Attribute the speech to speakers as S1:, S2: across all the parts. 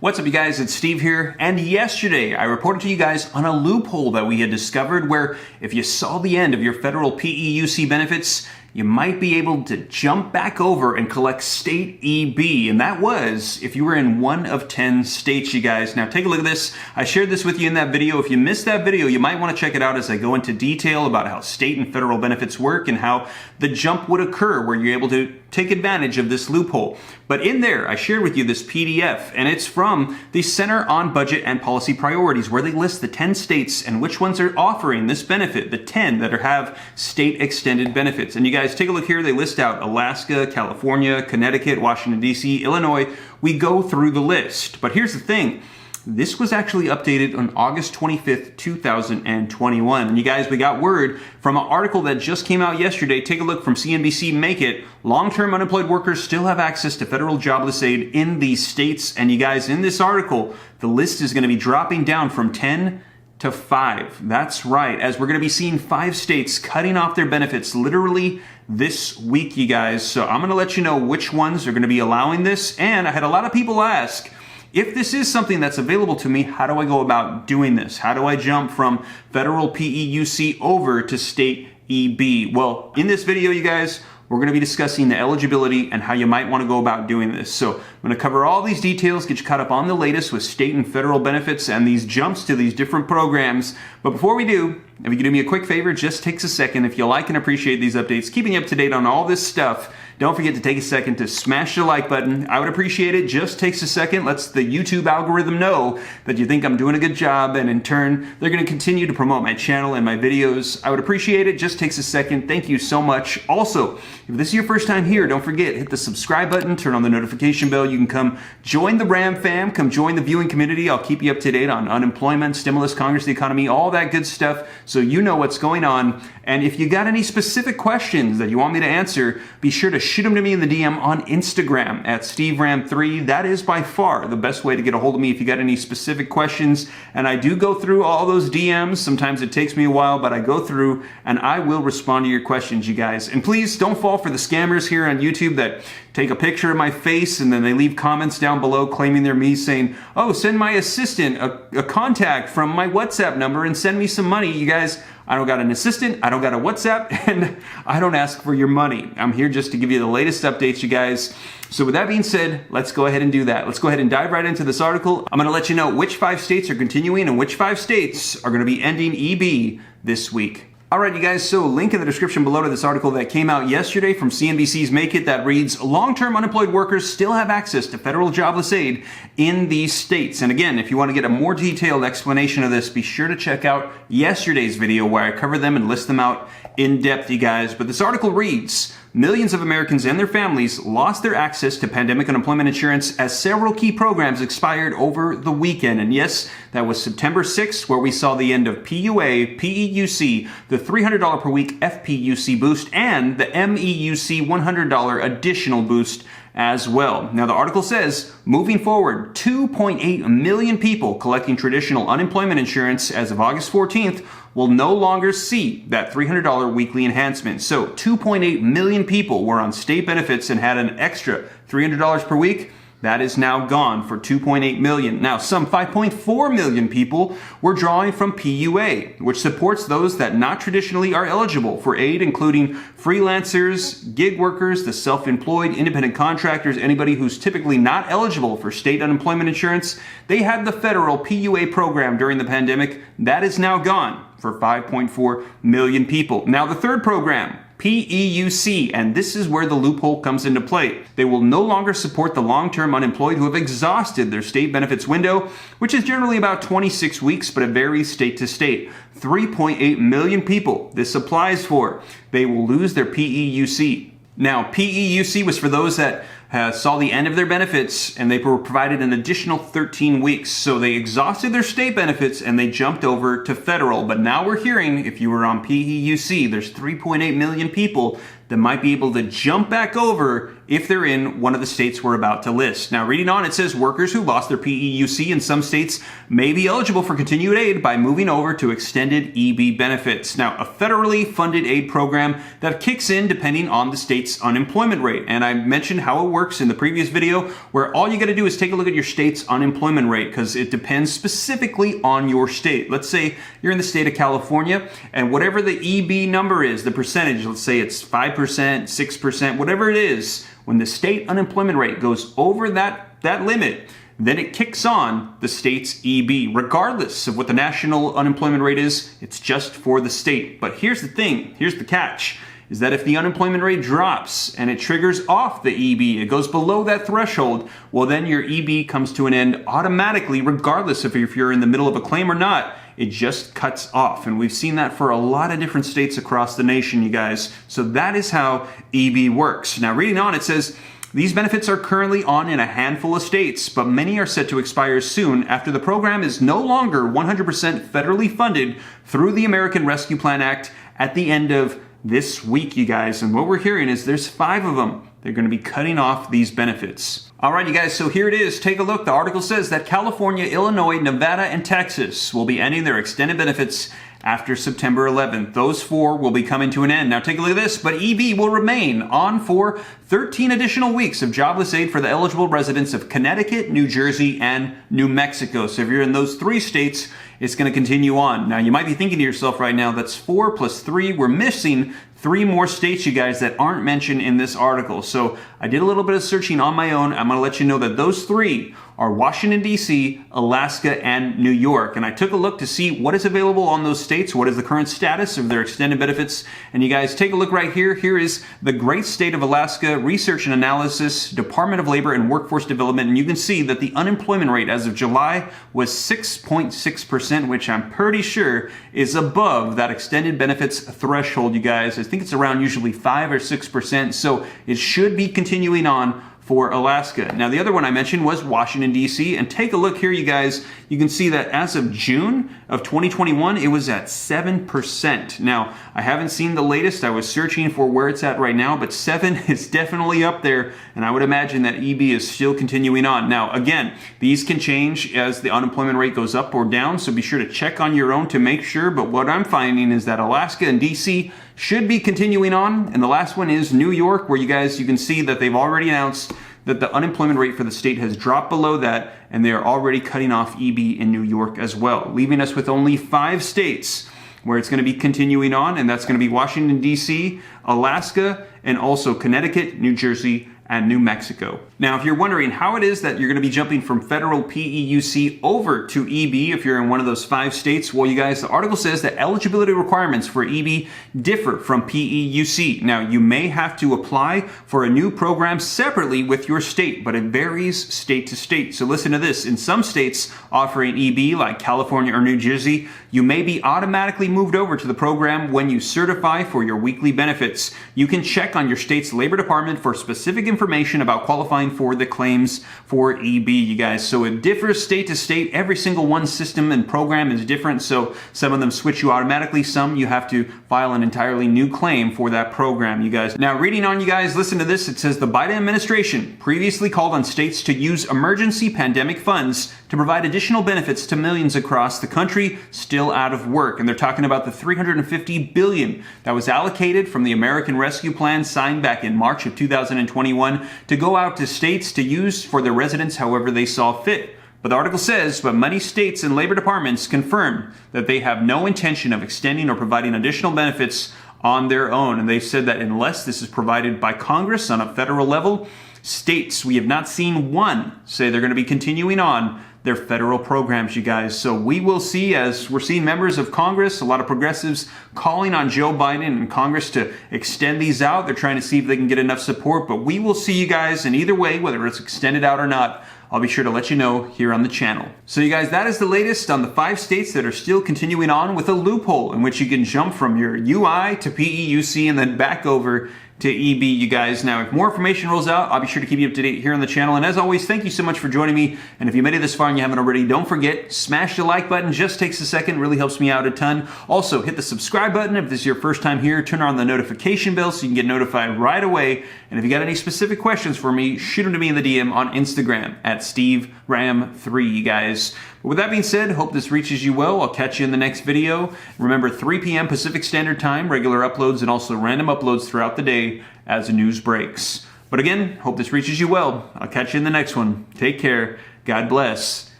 S1: What's up, you guys? It's Steve here, and yesterday I reported to you guys on a loophole that we had discovered where if you saw the end of your federal PEUC benefits, you might be able to jump back over and collect state EB, and that was if you were in one of 10 states, you guys. Now take a look at this. I shared this with you in that video. If you missed that video, you might want to check it out as I go into detail about how state and federal benefits work and how the jump would occur where you're able to take advantage of this loophole. But in there, I shared with you this PDF, and it's from the Center on Budget and Policy Priorities, where they list the 10 states and which ones are offering this benefit, the 10 that have state extended benefits. And you guys take a look here. They list out Alaska, California, Connecticut, Washington, D.C., Illinois. We go through the list. But here's the thing. This was actually updated on August 25th, 2021. And you guys, we got word from an article that just came out yesterday. Take a look from CNBC Make It. Long-term unemployed workers still have access to federal jobless aid in these states. And you guys, in this article, the list is going to be dropping down from 10 to 5. That's right, as we're going to be seeing 5 states cutting off their benefits literally this week, you guys. So I'm going to let you know which ones are going to be allowing this. And I had a lot of people ask, if this is something that's available to me, how do I go about doing this? How do I jump from federal PEUC over to state EB? Well, in this video, you guys, we're going to be discussing the eligibility and how you might want to go about doing this. So I'm going to cover all these details, get you caught up on the latest with state and federal benefits and these jumps to these different programs. But before we do, if you could do me a quick favor, just takes a second. If you like and appreciate these updates, keeping you up to date on all this stuff, don't forget to take a second to smash the like button. I would appreciate it. Just takes a second. Lets the YouTube algorithm know that you think I'm doing a good job, and in turn, they're going to continue to promote my channel and my videos. I would appreciate it. Just takes a second. Thank you so much. Also, if this is your first time here, don't forget, hit the subscribe button, turn on the notification bell. You can come join the RAM fam, come join the viewing community. I'll keep you up to date on unemployment, stimulus, Congress, the economy, all that good stuff, so you know what's going on. And if you got any specific questions that you want me to answer, be sure to shoot them to me in the DM on Instagram at SteveRam3. That is by far the best way to get a hold of me if you got any specific questions. And I do go through all those DMs. Sometimes it takes me a while, but I go through and I will respond to your questions, you guys. And please don't fall for the scammers here on YouTube that take a picture of my face and then they leave comments down below claiming they're me, saying, oh, send my assistant a contact from my WhatsApp number and send me some money. You guys, I don't got an assistant, I don't got a WhatsApp, and I don't ask for your money. I'm here just to give you the latest updates, you guys. So with that being said, let's go ahead and do that. Let's go ahead and dive right into this article. I'm going to let you know which 5 states are continuing and which 5 states are going to be ending EB this week. Alright, you guys, so link in the description below to this article that came out yesterday from CNBC's Make It that reads, long-term unemployed workers still have access to federal jobless aid in these states. And again, if you want to get a more detailed explanation of this, be sure to check out yesterday's video where I cover them and list them out in depth, you guys. But this article reads, millions of Americans and their families lost their access to pandemic unemployment insurance as several key programs expired over the weekend. And yes, that was September 6th, where we saw the end of PUA, PEUC, the $300 per week FPUC boost, and the MEUC $100 additional boost as well. Now, the article says, moving forward, 2.8 million people collecting traditional unemployment insurance as of August 14th will no longer see that $300 weekly enhancement. So 2.8 million people were on state benefits and had an extra $300 per week. That is now gone for 2.8 million. Now, some 5.4 million people were drawing from PUA, which supports those that not traditionally are eligible for aid, including freelancers, gig workers, the self-employed, independent contractors, anybody who's typically not eligible for state unemployment insurance. They had the federal PUA program during the pandemic. That is now gone for 5.4 million people. Now, the third program, PEUC, and this is where the loophole comes into play. They will no longer support the long-term unemployed who have exhausted their state benefits window, which is generally about 26 weeks, but it varies state to state. 3.8 million people this applies for. They will lose their PEUC. Now, PEUC was for those that saw the end of their benefits and they were provided an additional 13 weeks. So they exhausted their state benefits and they jumped over to federal. But now we're hearing if you were on PEUC, there's 3.8 million people that might be able to jump back over if they're in one of the states we're about to list. Now, reading on, it says workers who lost their PEUC in some states may be eligible for continued aid by moving over to extended EB benefits. Now, a federally funded aid program that kicks in depending on the state's unemployment rate. And I mentioned how it works in the previous video, where all you got to do is take a look at your state's unemployment rate, because it depends specifically on your state. Let's say you're in the state of California, and whatever the EB number is, the percentage, let's say it's 5%, 6%, whatever it is, when the state unemployment rate goes over that limit, then it kicks on the state's EB. Regardless of what the national unemployment rate is, it's just for the state. But here's the thing, here's the catch, is that if the unemployment rate drops and it triggers off the EB, it goes below that threshold, well then your EB comes to an end automatically, regardless of if you're in the middle of a claim or not. It just cuts off. And we've seen that for a lot of different states across the nation, you guys. So that is how EB works. Now, reading on, it says, these benefits are currently on in a handful of states, but many are set to expire soon after the program is no longer 100% federally funded through the American Rescue Plan Act at the end of this week, you guys. And what we're hearing is there's 5 of them. They're going to be cutting off these benefits. All right, you guys, so here it is. Take a look. The article says that California, Illinois, Nevada, and Texas will be ending their extended benefits after September 11th. Those 4 will be coming to an end. Now take a look at this, but EB will remain on for 13 additional weeks of jobless aid for the eligible residents of Connecticut, New Jersey, and New Mexico. So if you're in those 3 states, it's going to continue on. Now you might be thinking to yourself right now, that's 4 plus 3. We're missing 3 more states, you guys, that aren't mentioned in this article. So I did a little bit of searching on my own. I'm going to let you know that those 3 are Washington, D.C., Alaska, and New York. And I took a look to see what is available on those states, what is the current status of their extended benefits. And you guys, take a look right here. Here is the great state of Alaska Research and Analysis, Department of Labor and Workforce Development. And you can see that the unemployment rate as of July was 6.6%, which I'm pretty sure is above that extended benefits threshold, you guys. I think it's around usually 5 or 6%. So it should be continuing on for Alaska. Now, the other one I mentioned was Washington, D.C., and take a look here, you guys. You can see that as of June of 2021, it was at 7%. Now, I haven't seen the latest. I was searching for where it's at right now, but 7 is definitely up there, and I would imagine that EB is still continuing on. Now, again, these can change as the unemployment rate goes up or down, so be sure to check on your own to make sure, but what I'm finding is that Alaska and D.C. should be continuing on, and the last one is New York, where you can see that they've already announced that the unemployment rate for the state has dropped below that, and they are already cutting off EB in New York as well, leaving us with only 5 states where it's going to be continuing on, and that's going to be Washington, D.C., Alaska, and also Connecticut, New Jersey, and New Mexico. Now, if you're wondering how it is that you're going to be jumping from federal PEUC over to EB if you're in one of those 5 states, well, you guys, the article says that eligibility requirements for EB differ from PEUC. Now, you may have to apply for a new program separately with your state, but it varies state to state. So listen to this. In some states offering EB, like California or New Jersey, you may be automatically moved over to the program when you certify for your weekly benefits. You can check on your state's labor department for specific information about qualifying for the claims for EB, you guys. So it differs state to state. Every single one system and program is different. So some of them switch you automatically. Some you have to file an entirely new claim for that program, you guys. Now, reading on, you guys, listen to this. It says the Biden administration previously called on states to use emergency pandemic funds to provide additional benefits to millions across the country still out of work. And they're talking about the $350 billion that was allocated from the American Rescue Plan signed back in March of 2021 to go out to states to use for their residents however they saw fit. But the article says, but many states and labor departments confirmed that they have no intention of extending or providing additional benefits on their own. And they said that unless this is provided by Congress on a federal level, states, we have not seen one say they're going to be continuing on their federal programs, you guys. So we will see, as we're seeing members of Congress, a lot of progressives calling on Joe Biden and Congress to extend these out. They're trying to see if they can get enough support, but we will see, you guys, and either way, whether it's extended out or not, I'll be sure to let you know here on the channel. So you guys, that is the latest on the 5 states that are still continuing on with a loophole in which you can jump from your UI to PEUC and then back over to EB, you guys. Now, if more information rolls out, I'll be sure to keep you up to date here on the channel. And as always, thank you so much for joining me. And if you made it this far and you haven't already, don't forget, smash the like button. Just takes a second, really helps me out a ton. Also, hit the subscribe button if this is your first time here. Turn on the notification bell so you can get notified right away. And if you got any specific questions for me, shoot them to me in the DM on Instagram at SteveRam3, you guys. But with that being said, hope this reaches you well. I'll catch you in the next video. Remember, 3 p.m. Pacific Standard Time, regular uploads and also random uploads throughout the day as the news breaks. But again, hope this reaches you well. I'll catch you in the next one. Take care. God bless.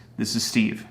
S1: This is Steve.